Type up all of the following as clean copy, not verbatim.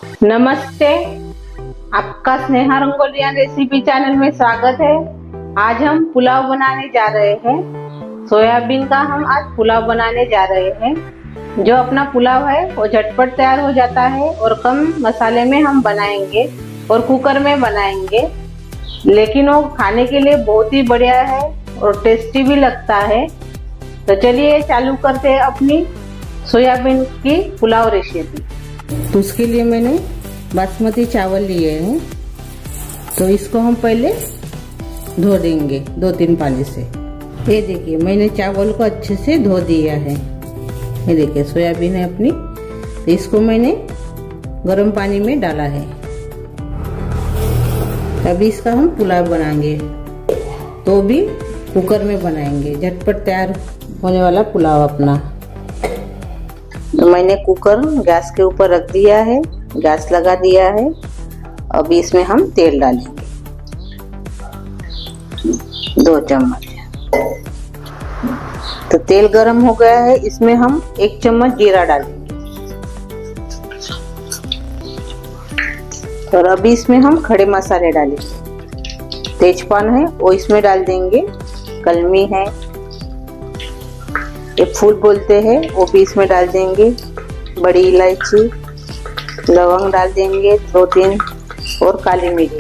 नमस्ते, आपका Sneha रंगोलिया recipe channel में स्वागत है। आज हम पुलाव बनाने जा रहे हैं। सोयाबीन का हम आज पुलाव बनाने जा रहे हैं। जो अपना पुलाव है वो झटपट तैयार हो जाता है और कम मसाले में हम बनाएंगे और कुकर में बनाएंगे, लेकिन वो खाने के लिए बहुत ही बढ़िया है और टेस्टी भी लगता है। तो चलिए चालू करते हैं अपनी सोयाबीन की पुलाव रेसिपी। तो उसके लिए मैंने बासमती चावल लिए हैं, तो इसको हम पहले धो देंगे 2-3 पानी से। ये देखिए मैंने चावल को अच्छे से धो दिया है। ये देखिए सोयाबीन है अपनी, तो इसको मैंने गर्म पानी में डाला है। अभी इसका हम पुलाव बनाएंगे, तो भी कुकर में बनाएंगे। झटपट तैयार होने वाला पुलाव अपना। तो मैंने कुकर गैस के ऊपर रख दिया है, गैस लगा दिया है। अभी इसमें हम तेल डालेंगे 2 चम्मच। तो तेल गरम हो गया है, इसमें हम 1 चम्मच जीरा डालेंगे। और अभी इसमें हम खड़े मसाले डालेंगे। तेजपान है वो इसमें डाल देंगे, कलमी है, एक फूल बोलते हैं वो भी इसमें डाल देंगे, बड़ी इलायची, लवंग डाल देंगे 2-3 और काली मिर्च।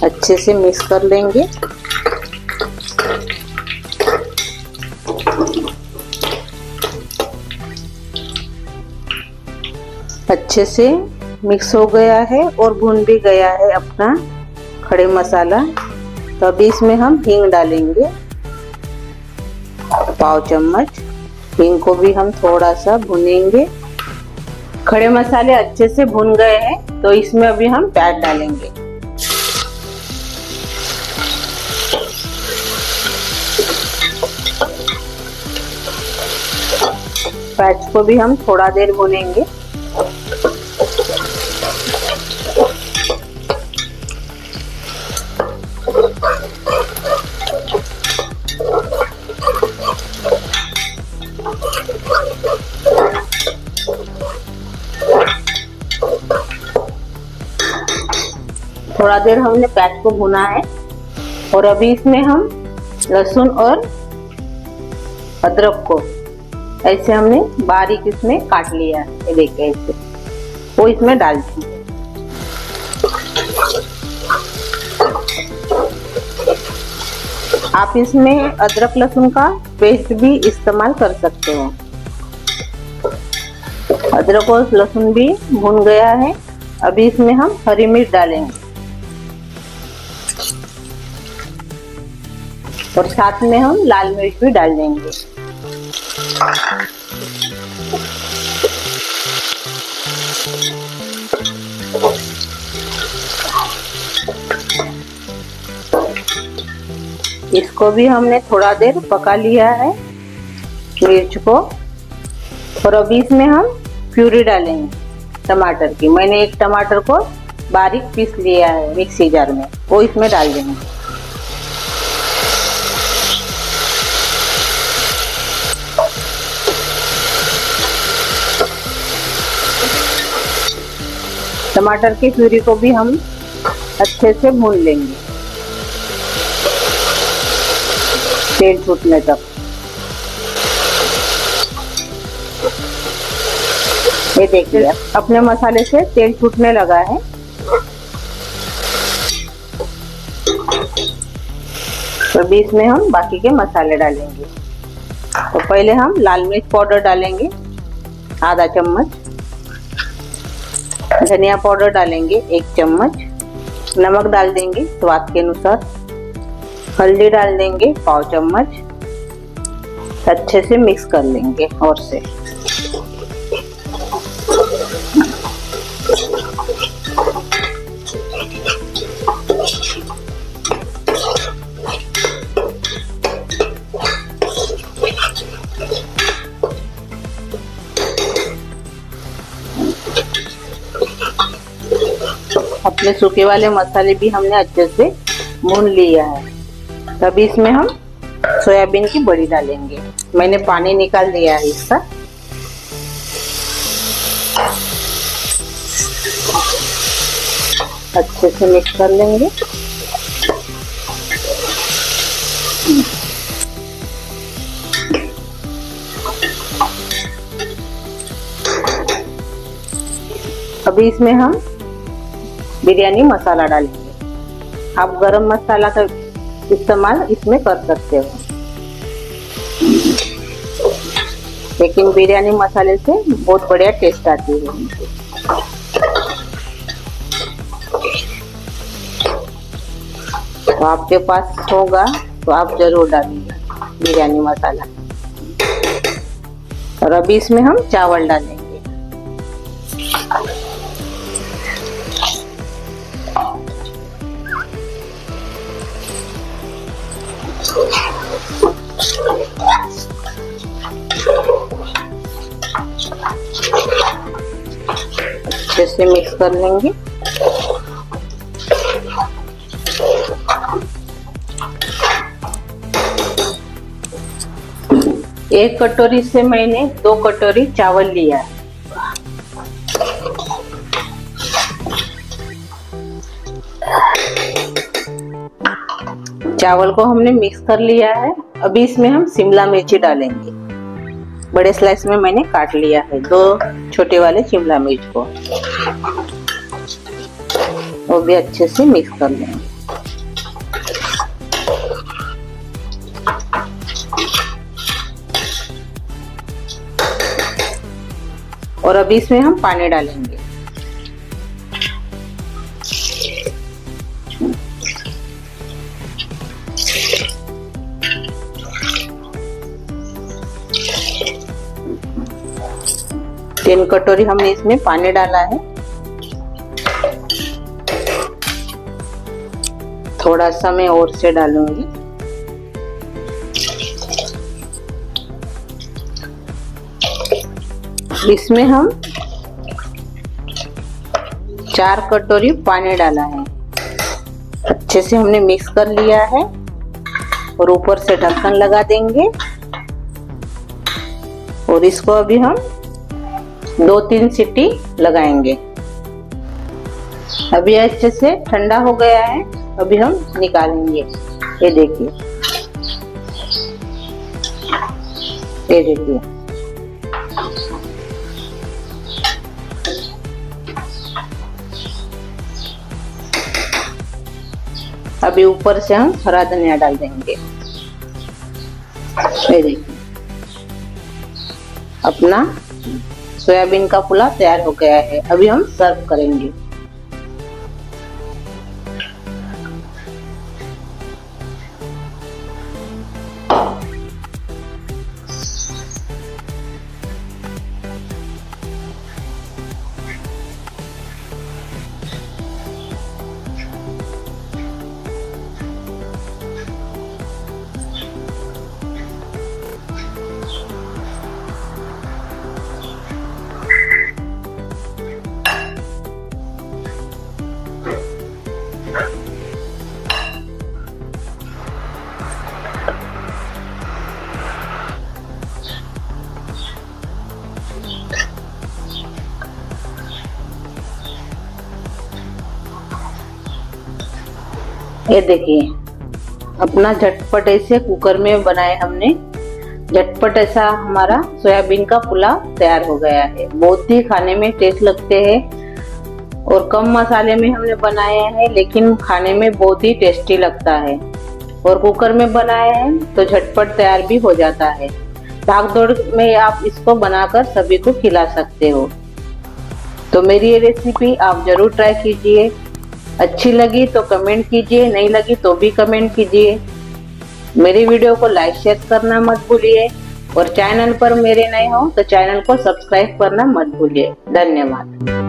अच्छे से मिक्स कर लेंगे। अच्छे से मिक्स हो गया है और भुन भी गया है अपना खड़े मसाला। तो अभी इसमें हम हींग डालेंगे 1/2 चम्मच। हींग को भी हम थोड़ा सा भुनेंगे। खड़े मसाले अच्छे से भुन गए हैं, तो इसमें अभी हम प्याज डालेंगे। प्याज को भी हम थोड़ा देर भुनेंगे। थोड़ा देर हमने प्याज को भुना है और अभी इसमें हम लहसुन और अदरक को ऐसे हमने बारीक इसमें काट लिया है। ये देखिए ऐसे वो इसमें डाल देंगे। आप इसमें अदरक लहसुन का पेस्ट भी इस्तेमाल कर सकते हो। अदरक और लहसुन भी भुन गया है। अभी इसमें हम हरी मिर्च डालेंगे और साथ में हम लाल मिर्च भी डाल देंगे। इसको भी हमने थोड़ा देर पका लिया है मिर्च को। और अभी इसमें हम प्यूरी डालेंगे टमाटर की। मैंने 1 टमाटर को बारीक पीस लिया है मिक्सी जार में, वो इसमें डाल देंगे। टमाटर की प्यूरी को भी हम अच्छे से भून लेंगे तेल छूटने तक। ये देखिए अपने मसाले से तेल छूटने लगा है। तो अभी इसमें हम बाकी के मसाले डालेंगे। तो पहले हम लाल मिर्च पाउडर डालेंगे आधा चम्मच, धनिया पाउडर डालेंगे 1 चम्मच, नमक डाल देंगे स्वाद के अनुसार, हल्दी डाल देंगे 1/2 चम्मच। अच्छे से मिक्स कर लेंगे और से। अपने सूखे वाले मसाले भी हमने अच्छे से भून लिया है। तभी इसमें हम सोयाबीन की बड़ी डालेंगे। मैंने पानी निकाल दिया है इसका। अच्छे से मिक्स कर लेंगे। अभी इसमें हम बिरयानी मसाला डालेंगे। आप गरम मसाला का इस्तेमाल इसमें कर सकते हो, लेकिन बिरयानी मसाले से बहुत बढ़िया टेस्ट आती है। तो आपके पास होगा तो आप जरूर डालिए बिरयानी मसाला। और अभी इसमें हम चावल डालेंगे। अच्छे से मिक्स कर लेंगे। एक कटोरी से मैंने 2 कटोरी चावल लिया है। चावल को हमने मिक्स कर लिया है। अभी इसमें हम शिमला मिर्ची डालेंगे। बड़े स्लाइस में मैंने काट लिया है 2 छोटे वाले शिमला मिर्च को। वो भी अच्छे से मिक्स कर लेंगे। और अभी इसमें हम पानी डालेंगे। तीन कटोरी हमने इसमें पानी डाला है। थोड़ा सा मैं और से डालूंगी। इसमें हम 4 कटोरी पानी डाला है। अच्छे से हमने मिक्स कर लिया है और ऊपर से ढक्कन लगा देंगे। और इसको अभी हम 2-3 सीटी लगाएंगे। अभी अच्छे से ठंडा हो गया है। अभी हम निकालेंगे। ये देखिए, ये देखिए। अभी ऊपर से हम हरा धनिया डाल देंगे। ये देखिए, अपना सोयाबीन का पुलाव तैयार हो गया है। अभी हम सर्व करेंगे। ये देखिए, अपना झटपट ऐसे कुकर में बनाए हमने। झटपट ऐसा हमारा सोयाबीन का पुलाव तैयार हो गया है। बहुत ही खाने में टेस्ट लगते हैं और कम मसाले में हमने बनाए हैं, लेकिन खाने में बहुत ही टेस्टी लगता है। और कुकर में बनाए हैं तो झटपट तैयार भी हो जाता है। भाग दौड़ में आप इसको बनाकर सभी को खिला सकते हो। तो मेरी ये रेसिपी आप जरूर ट्राई कीजिए। अच्छी लगी तो कमेंट कीजिए, नहीं लगी तो भी कमेंट कीजिए। मेरी वीडियो को लाइक शेयर करना मत भूलिए और चैनल पर मेरे नए हो तो चैनल को सब्सक्राइब करना मत भूलिए। धन्यवाद।